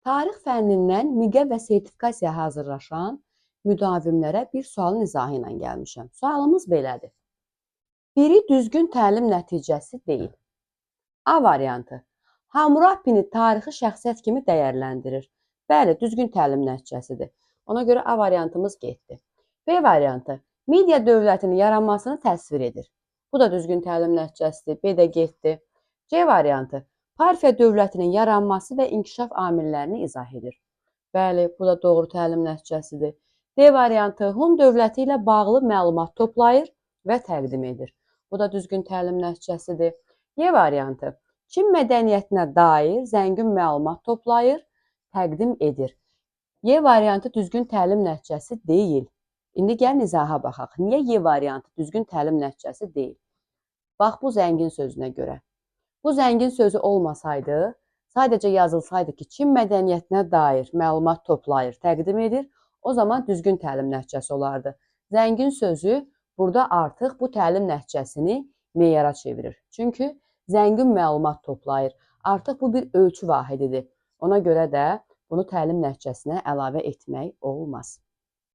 Tarix fənnindən miqə və sertifikasiya hazırlaşan müdavimlərə bir sualın izahı ilə gəlmişəm. Sualımız belədir. Biri düzgün təlim nəticəsi deyil. A variantı. Hammurapini tarixi şəxsiyyət kimi dəyərləndirir. Bəli, düzgün təlim nəticəsidir. Ona görə A variantımız getdi. B variantı. Midiya dövlətinin yaranmasını təsvir edir. Bu da düzgün təlim nəticəsidir. B də getdi. C variantı. Parfiya dövlətinin yaranması və inkişaf amillərini izah edir. Bəli, bu da doğru təlim nəticəsidir. D variantı. Hun dövləti ilə bağlı məlumat toplayır və təqdim edir. Bu da düzgün təlim nəticəsidir. Y variantı. Çin mədəniyyətinə dair zəngin məlumat toplayır, təqdim edir. Y variantı düzgün təlim nəticəsi deyil. İndi gəlin izaha baxaq. Niyə Y variantı düzgün təlim nəticəsi deyil? Bax, bu zəngin sözünə görə. Bu zəngin sözü olmasaydı, sadəcə yazılsaydı ki, Çin mədəniyyətinə dair məlumat toplayır, təqdim edir, o zaman düzgün təlim nəticəsi olardı. Zəngin sözü burada artıq bu təlim nəticəsini meyara çevirir. Çünki zəngin məlumat toplayır. Artıq bu bir ölçü vahididir. Ona görə də bunu təlim nəticəsinə əlavə etmək olmaz.